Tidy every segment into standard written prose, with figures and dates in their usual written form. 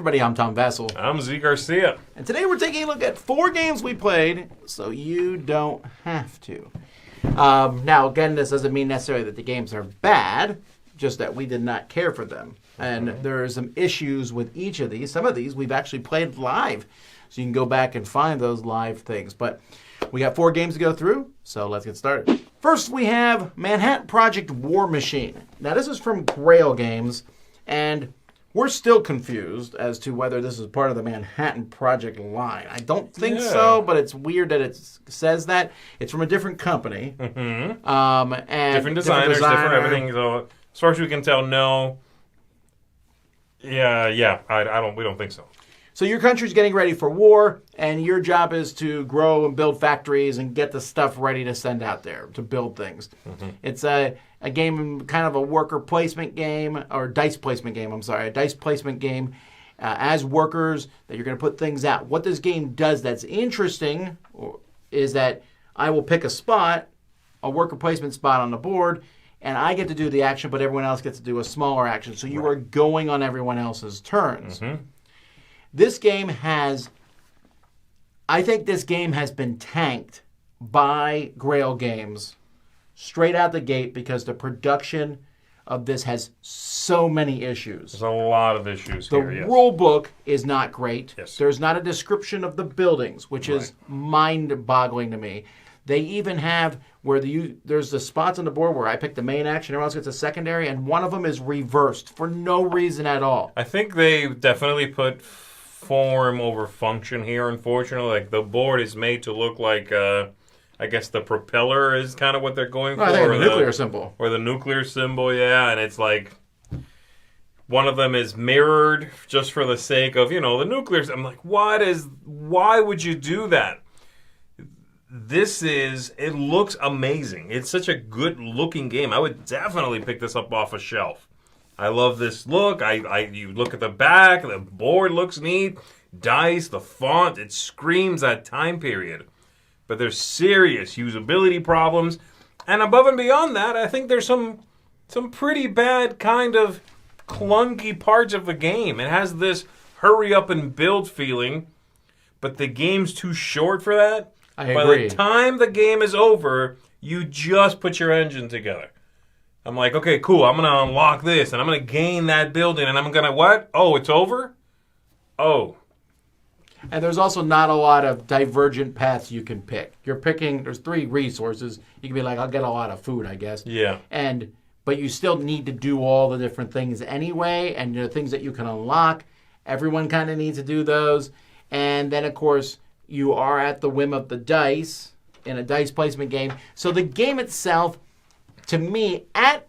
everybody, I'm Tom Vessel. I'm Z Garcia. And today we're taking a look at 4 games we played, so you don't have to. Now, again, this doesn't mean necessarily that the games are bad, just that we did not care for them. And there are some issues with each of these. Some of these we've actually played live, so you can go back and find those live things. But we got 4 games to go through, so let's get started. First, we have Manhattan Project War Machine. Now, this is from Grail Games, and we're still confused as to whether this is part of the Manhattan Project line. I don't think so, but it's weird that it says that. It's from a different company. Mm-hmm. And different designers, different everything. So, as far as we can tell, no. Yeah. We don't think so. So your country's getting ready for war, and your job is to grow and build factories and get the stuff ready to send out there to build things. Mm-hmm. It's a game, kind of a worker placement game, or dice placement game, a dice placement game as workers that you're going to put things out. What this game does that's interesting is that I will pick a spot, a worker placement spot on the board, and I get to do the action, but everyone else gets to do a smaller action. So you are going on everyone else's turns. Mm-hmm. This game I think this game has been tanked by Grail Games straight out the gate because the production of this has so many issues. There's a lot of issues here, yes. The rule book is not great. Yes. There's not a description of the buildings, which is mind-boggling to me. They even have where there's the spots on the board where I pick the main action, everyone else gets a secondary, and one of them is reversed for no reason at all. I think they definitely put form over function here, unfortunately. Like, the board is made to look like, I guess the propeller is kind of what they're going for. I think the nuclear symbol. Or the nuclear symbol, yeah. And it's like, one of them is mirrored just for the sake of, the nuclear. I'm like, why would you do that? It looks amazing. It's such a good looking game. I would definitely pick this up off a shelf. I love this look. You look at the back, the board looks neat. Dice, the font, it screams that time period. But there's serious usability problems. And above and beyond that, I think there's some pretty bad kind of clunky parts of the game. It has this hurry up and build feeling, but the game's too short for that. I agree. By the time the game is over, you just put your engine together. I'm like, okay, cool, I'm going to unlock this, and I'm going to gain that building, and I'm going to what? Oh, it's over? Oh. And there's also not a lot of divergent paths you can pick. There's 3 resources. You can be like, I'll get a lot of food, I guess. Yeah. But you still need to do all the different things anyway, and the things that you can unlock, everyone kind of needs to do those. And then, of course, you are at the whim of the dice in a dice placement game. So the game itself, to me, at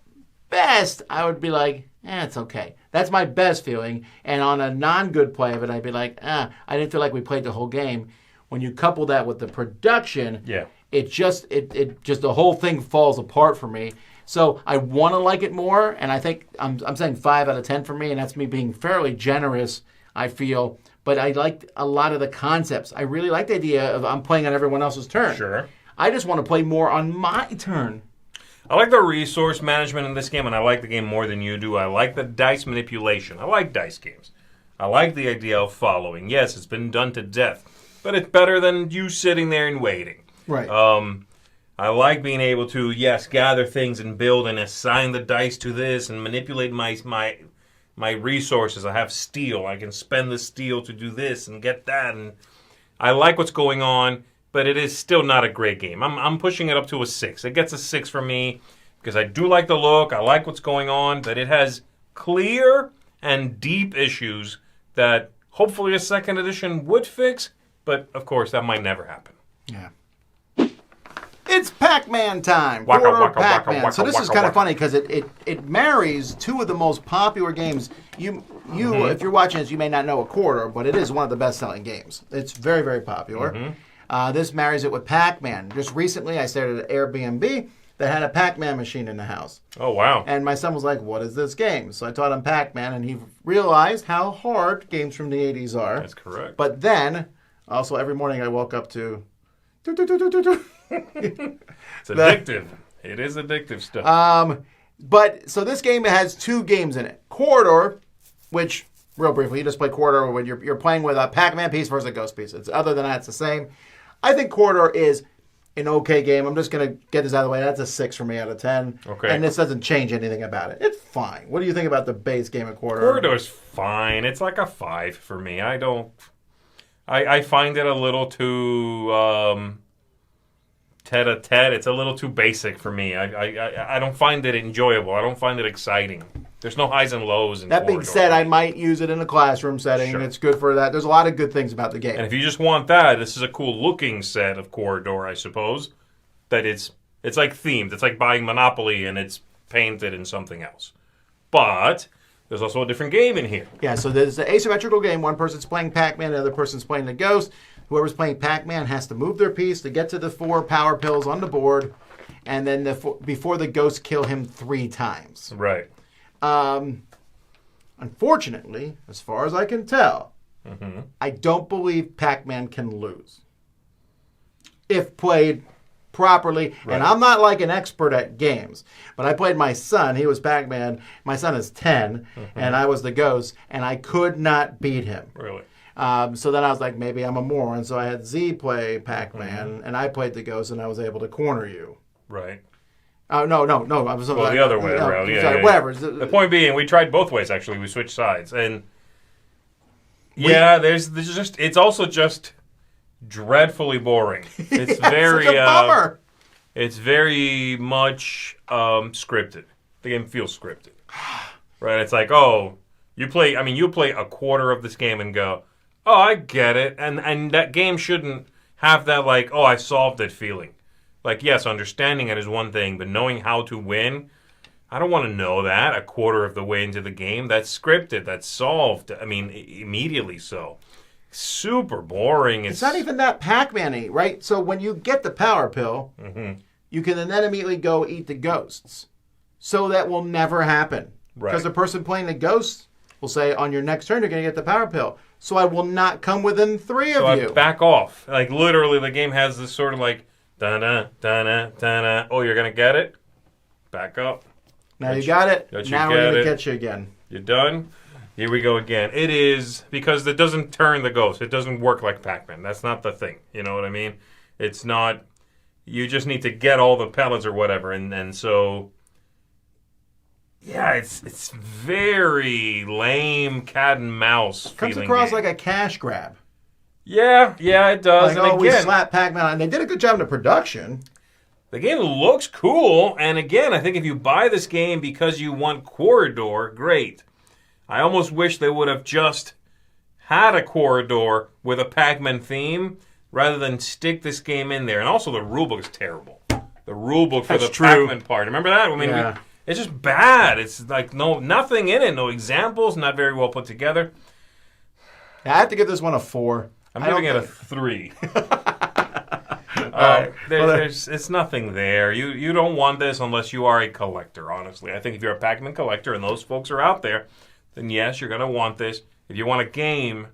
best, I would be like, it's okay. That's my best feeling. And on a non-good play of it, I'd be like, I didn't feel like we played the whole game. When you couple that with the production, it just the whole thing falls apart for me. So I want to like it more, and I think I'm saying 5 out of 10 for me, and that's me being fairly generous, I feel. But I liked a lot of the concepts. I really like the idea of I'm playing on everyone else's turn. Sure. I just want to play more on my turn. I like the resource management in this game, and I like the game more than you do. I like the dice manipulation. I like dice games. I like the idea of following. Yes, it's been done to death, but it's better than you sitting there and waiting. Right. I like being able to, gather things and build and assign the dice to this and manipulate my resources. I have steel. I can spend the steel to do this and get that. And I like what's going on, but it is still not a great game. I'm pushing it up to a 6. It gets a 6 from me because I do like the look. I like what's going on, but it has clear and deep issues that hopefully a second edition would fix, but of course that might never happen. Yeah. It's Pac-Man time. Quoridor Pac-Man. So this is kind of funny because it marries 2 of the most popular games. You if you're watching this, you may not know a Quoridor, but it is one of the best-selling games. It's very, very popular. Mm-hmm. This marries it with Pac-Man. Just recently, I started an Airbnb that had a Pac-Man machine in the house. Oh, wow. And my son was like, what is this game? So I taught him Pac-Man, and he realized how hard games from the 80s are. That's correct. But then, also every morning I woke up to... It's addictive. It is addictive stuff. But so this game has 2 games in it. Quoridor, which real briefly, you just play Quoridor when you're playing with a Pac-Man piece versus a Ghost piece. Other than that, it's the same. I think Quoridor is an okay game. I'm just going to get this out of the way. That's a 6 for me out of 10. Okay. And this doesn't change anything about it. It's fine. What do you think about the base game of Quoridor? Quoridor's fine. It's like a 5 for me. I find it a little too tete-a-tete. It's a little too basic for me. I don't find it enjoyable. I don't find it exciting. There's no highs and lows in That being Quoridor. said, I might use it in a classroom setting. Sure. It's good for that. There's a lot of good things about the game. And if you just want that, this is a cool-looking set of Quoridor, I suppose. That it's like themed. It's like buying Monopoly and it's painted in something else. But there's also a different game in here. Yeah, so there's an asymmetrical game. One person's playing Pac-Man, the other person's playing the Ghost. Whoever's playing Pac-Man has to move their piece to get to the 4 power pills on the board, and then before the Ghosts kill him 3 times. Right. Unfortunately, as far as I can tell, Mm-hmm. I don't believe Pac-Man can lose if played properly. Right. And I'm not like an expert at games, but I played my son. He was Pac-Man. My son is 10, and I was the Ghost, and I could not beat him. Really? So then I was like, maybe I'm a moron. So I had Z play Pac-Man, and I played the Ghost, and I was able to corner you. Right. Oh, no. I was Well, the other way around. Yeah, sorry, yeah. whatever. The point being, we tried both ways, actually. We switched sides. And, there's just, it's also just dreadfully boring. It's very, such a bummer. It's very much scripted. The game feels scripted. Right? It's like, you play a quarter of this game and go, oh, I get it. And that game shouldn't have that, like, I solved it feeling. Like, yes, understanding it is one thing, but knowing how to win, I don't want to know that a quarter of the way into the game. That's scripted. That's solved. I mean, immediately so. Super boring. It's not even that Pac-Man-y, right? So when you get the power pill, you can then immediately go eat the Ghosts. So that will never happen. Right. Because the person playing the Ghosts will say, on your next turn, you're going to get the power pill. So I will not come within 3 of you. I back off. Like, literally, the game has this sort of like, da-na, da-na, da-na. Oh, you're going to get it? Back up. Now you got it. Now we're going to get you again. You done? Here we go again. It is, because it doesn't turn the Ghost. It doesn't work like Pac-Man. That's not the thing. You know what I mean? It's not, you just need to get all the pellets or whatever. And so, yeah, it's very lame cat and mouse Comes feeling across game. like a cash grab. Yeah, it does. Like, And we again, slap Pac-Man. And they did a good job in the production. the game looks cool. And again, I think if you buy this game because you want Quoridor, great. I almost wish they would have just had a Quoridor with a Pac-Man theme rather than stick this game in there. And also the rulebook is terrible. The rulebook for That's the true. Pac-Man part. Remember that? I mean, Yeah. it's just bad. It's like nothing in it. No examples. Not very well put together. I have to give this one a 4. I'm giving it a 3. Right. It's nothing there. You don't want this unless you are a collector, honestly. I think if you're a Pac-Man collector and those folks are out there, then yes, you're going to want this. If you want a game,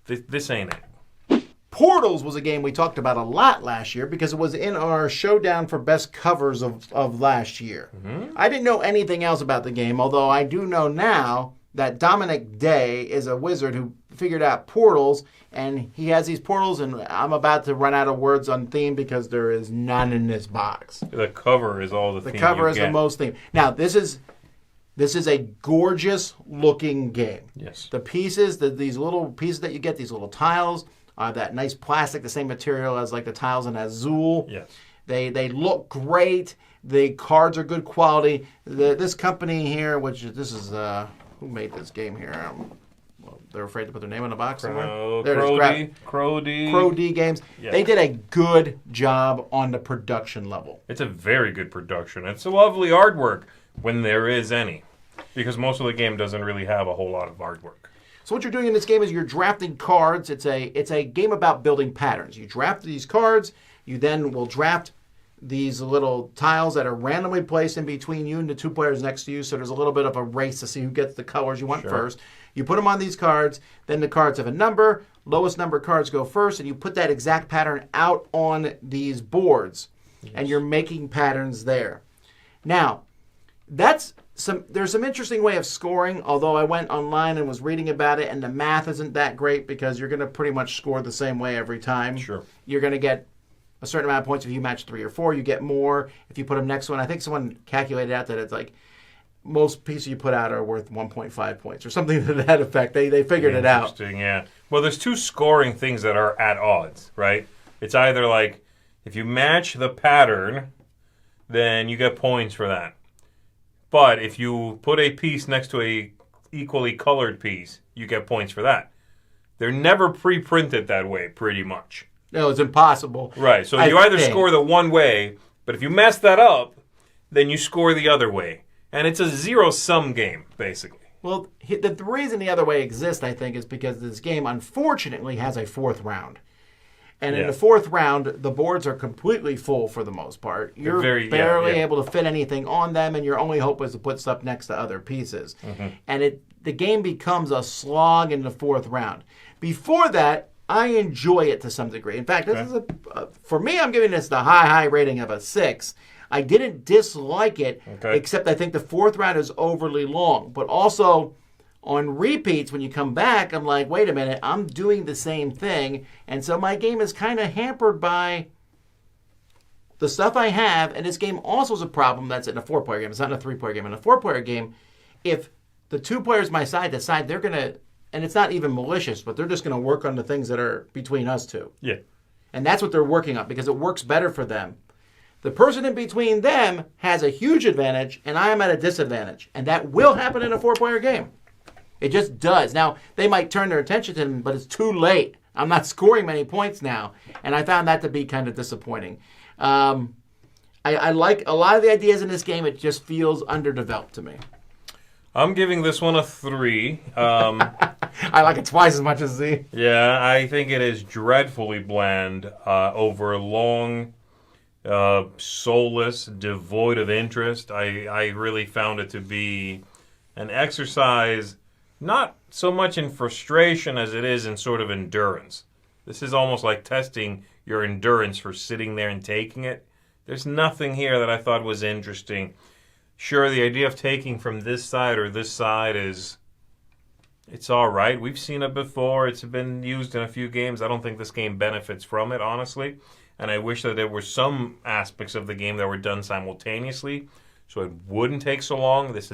this ain't it. Portals was a game we talked about a lot last year because it was in our showdown for best covers of last year. I didn't know anything else about the game, although I do know now that Dominic Day is a wizard who figured out portals, and he has these portals, and I'm about to run out of words on theme because there is none in this box. The cover is all the theme. The cover you is get. the most theme. Now, this is a gorgeous looking game. Yes. The pieces, these little pieces that you get, these little tiles, that nice plastic, the same material as like the tiles in Azul. Yes. They look great. The cards are good quality. This company here, this is who made this game here? Well, they're afraid to put their name on the box somewhere. There it is. Crow D Games. Yes. They did a good job on the production level. It's a very good production. It's a lovely artwork when there is any, because most of the game doesn't really have a whole lot of artwork. So what you're doing in this game is you're drafting cards. It's a game about building patterns. You draft these cards. You then will draft these little tiles that are randomly placed in between you and the 2 players next to you. So there's a little bit of a race to see who gets the colors you want first. You put them on these cards. Then the cards have a number. Lowest number cards go first. And you put that exact pattern out on these boards. Yes. And you're making patterns there. Now, that's there's some interesting way of scoring, although I went online and was reading about it, and the math isn't that great because you're going to pretty much score the same way every time. Sure. You're going to get a certain amount of points if you match 3 or 4. You get more if you put them next to one. I think someone calculated out that it's like most pieces you put out are worth 1.5 points or something to that effect. They figured it out. Interesting, yeah. Well, there's 2 scoring things that are at odds, right? It's either like if you match the pattern, then you get points for that. But if you put a piece next to a equally colored piece, you get points for that. They're never pre-printed that way, pretty much. No, it's impossible. Right, so you either score the one way, but if you mess that up, then you score the other way. And it's a zero-sum game, basically. Well, the reason the other way exists, I think, is because this game, unfortunately, has a 4th round. And in the 4th round, the boards are completely full for the most part. You're barely able to fit anything on them, and your only hope is to put stuff next to other pieces. Mm-hmm. And the game becomes a slog in the 4th round. Before that, I enjoy it to some degree. In fact, this is for me, I'm giving this the high rating of a 6. I didn't dislike it, except I think the 4th round is overly long. But also, on repeats, when you come back, I'm like, wait a minute, I'm doing the same thing. And so my game is kind of hampered by the stuff I have. And this game also is a problem that's in a 4-player game. It's not in a 3-player game. In a 4-player game, if the 2 players my side decide they're going to, and it's not even malicious, but they're just going to work on the things that are between us 2. Yeah. And that's what they're working on because it works better for them. The person in between them has a huge advantage, and I am at a disadvantage. And that will happen in a 4-player game. It just does. Now, they might turn their attention to him, but it's too late. I'm not scoring many points now. And I found that to be kind of disappointing. I like a lot of the ideas in this game. It just feels underdeveloped to me. I'm giving this one a 3. I like it twice as much as Z. Yeah, I think it is dreadfully bland over long, soulless, devoid of interest. I really found it to be an exercise not so much in frustration as it is in sort of endurance. This is almost like testing your endurance for sitting there and taking it. There's nothing here that I thought was interesting. Sure, the idea of taking from this side or this side it's all right. We've seen it before. It's been used in a few games. I don't think this game benefits from it, honestly. And I wish that there were some aspects of the game that were done simultaneously so it wouldn't take so long. This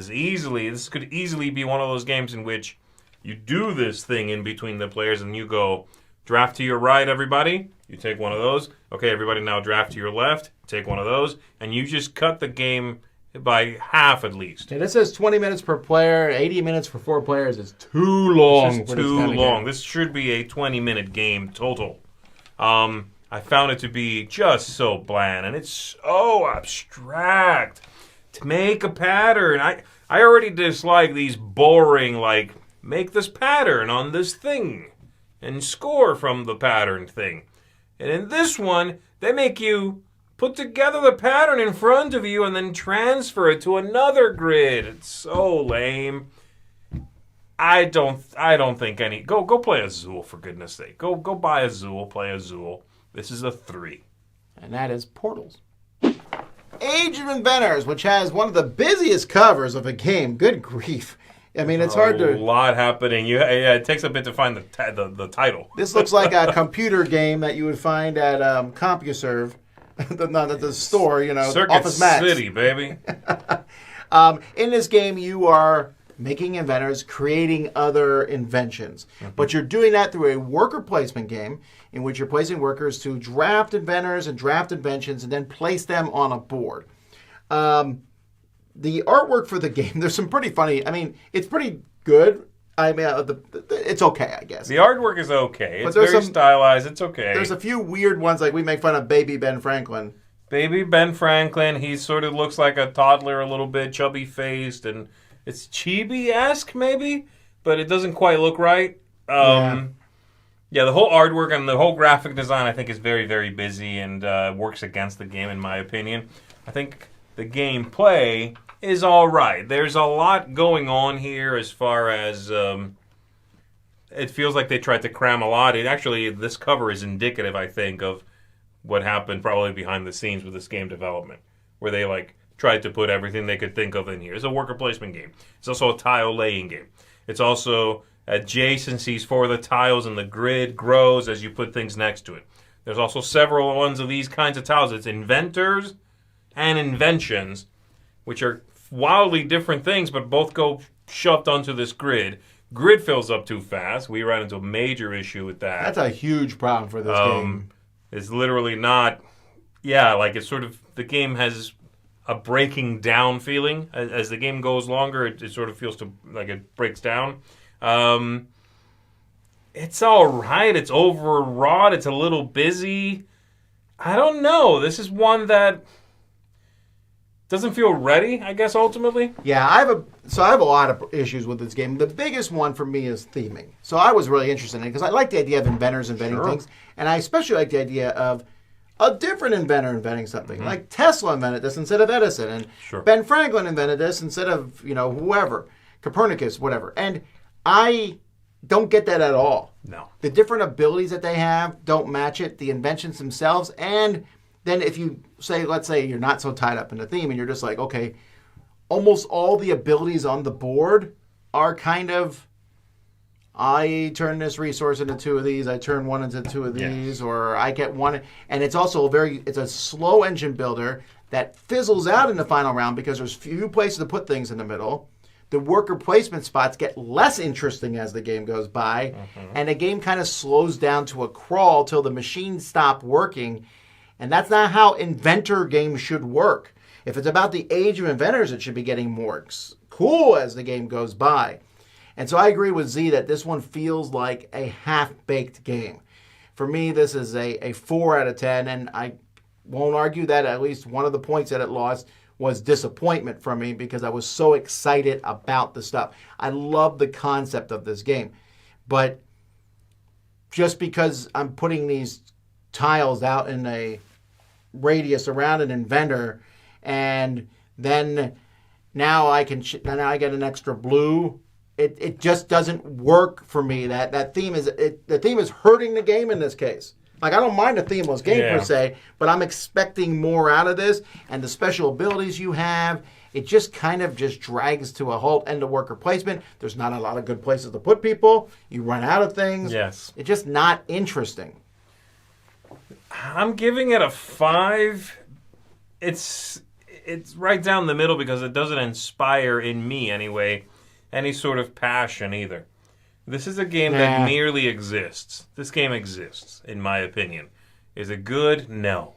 could easily be one of those games in which you do this thing in between the players and you go, draft to your right, everybody. You take one of those. Okay, everybody now draft to your left. Take one of those. And you just cut the game by half at least. Yeah, this says 20 minutes per player, 80 minutes for 4 players. It's too long. This is too long. This should be a 20-minute game total. I found it to be just so bland, and it's so abstract. To make a pattern, I already dislike these boring, like, make this pattern on this thing and score from the pattern thing. And in this one, they make you put together the pattern in front of you and then transfer it to another grid. It's so lame. I don't think any. Go play Azul, for goodness sake. Go buy Azul, play Azul. This is a 3. And that is Portals. Age of Inventors, which has one of the busiest covers of a game. Good grief. I mean, it's hard to... A lot happening. It takes a bit to find the title. This looks like a computer game that you would find at CompuServe. Not at the store, Circuit Office Max. City, baby. In this game, you are making inventors, creating other inventions. Mm-hmm. But you're doing that through a worker placement game in which you're placing workers to draft inventors and draft inventions and then place them on a board. The artwork for the game, there's some pretty funny... it's pretty good. It's okay, I guess. The artwork is okay. It's very stylized. It's okay. There's a few weird ones, like we make fun of Baby Ben Franklin. Baby Ben Franklin, he sort of looks like a toddler a little bit, chubby-faced, and it's chibi-esque, maybe, but it doesn't quite look right. Yeah, the whole artwork and the whole graphic design, I think, is very, very busy and works against the game, in my opinion. I think the gameplay is all right. There's a lot going on here as far as it feels like they tried to cram a lot. This cover is indicative, I think, of what happened probably behind the scenes with this game development, where they tried to put everything they could think of in here. It's a worker placement game. It's also a tile laying game. It's also adjacencies for the tiles, and the grid grows as you put things next to it. There's also several ones of these kinds of tiles. It's Inventors and Inventions, which are wildly different things, but both go shoved onto this grid. Grid fills up too fast. We ran into a major issue with that. That's a huge problem for this game. It's literally not... Yeah, like it's sort of... The game has a breaking down feeling. As the game goes longer, it sort of feels like it breaks down. It's all right. It's overwrought. It's a little busy. I don't know. This is one that doesn't feel ready, I guess, ultimately. Yeah, I have a lot of issues with this game. The biggest one for me is theming. So I was really interested in it because I like the idea of inventors inventing things, and I especially like the idea of a different inventor inventing something. Mm-hmm. Like Tesla invented this instead of Edison, and Ben Franklin invented this instead of, whoever, Copernicus, whatever. And I don't get that at all. No. The different abilities that they have don't match it, the inventions themselves, and then if you say, let's say you're not so tied up in the theme and you're just like, okay, almost all the abilities on the board are kind of, I turn this resource into 2 of these, I turn 1 into 2 of these, or I get 1. And it's also it's a slow engine builder that fizzles out in the final round because there's few places to put things in the middle. The worker placement spots get less interesting as the game goes by, and the game kind of slows down to a crawl till the machines stop working. And that's not how inventor games should work. If it's about the age of inventors, it should be getting more cool as the game goes by. And so I agree with Z that this one feels like a half-baked game. For me, this is a 4 out of 10, and I won't argue that at least one of the points that it lost was disappointment from me because I was so excited about the stuff. I love the concept of this game. But just because I'm putting these tiles out in a radius around an inventor, and then now I get an extra blue. It just doesn't work for me. That theme the theme is hurting the game in this case. Like, I don't mind a themeless game per se, but I'm expecting more out of this, and the special abilities you have, it just kind of just drags to a halt. And the worker placement, there's not a lot of good places to put people. You run out of things. Yes. It's just not interesting. I'm giving it a 5. It's right down the middle because it doesn't inspire in me anyway any sort of passion either. This is a game that merely exists. This game exists, in my opinion. Is it good? No.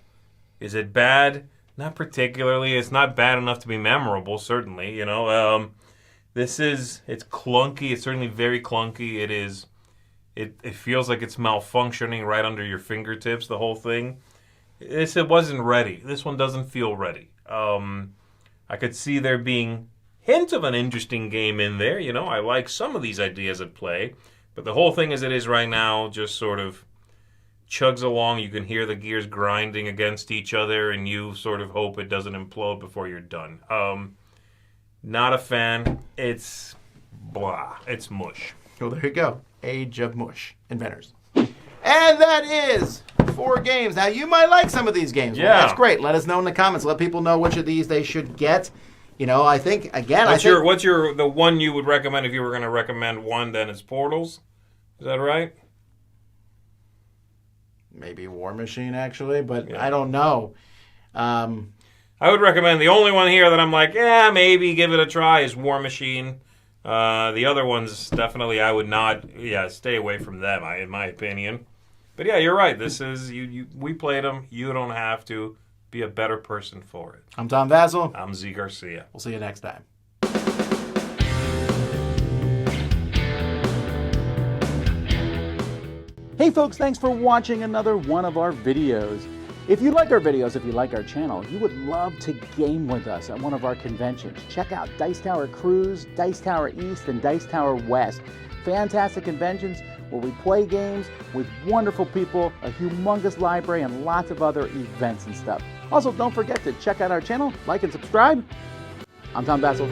Is it bad? Not particularly. It's not bad enough to be memorable, certainly. It's clunky. It's certainly very clunky. It feels like it's malfunctioning right under your fingertips, the whole thing. It wasn't ready. This one doesn't feel ready. I could see there being hint of an interesting game in there. I like some of these ideas at play, but the whole thing as it is right now just sort of chugs along. You can hear the gears grinding against each other, and you sort of hope it doesn't implode before you're done. Not a fan. It's blah. It's mush. Well, there you go. Age of Mush. Inventors. And that is 4 games. Now, you might like some of these games. Yeah. Well, that's great. Let us know in the comments. Let people know which of these they should get. I think, again, what's the one you would recommend if you were going to recommend one? Then it's Portals. Is that right? Maybe War Machine, actually, but I don't know. I would recommend the only one here that I'm like, maybe give it a try is War Machine. The other ones, definitely, I would not, stay away from them, in my opinion. But you're right. This is, we played them. You don't have to. Be a better person for it. I'm Tom Vassell. I'm Z Garcia. We'll see you next time. Hey folks, thanks for watching another one of our videos. If you like our videos, if you like our channel, you would love to game with us at one of our conventions. Check out Dice Tower Cruise, Dice Tower East, and Dice Tower West. Fantastic conventions where we play games with wonderful people, a humongous library, and lots of other events and stuff. Also, don't forget to check out our channel, like and subscribe. I'm Tom Vassell.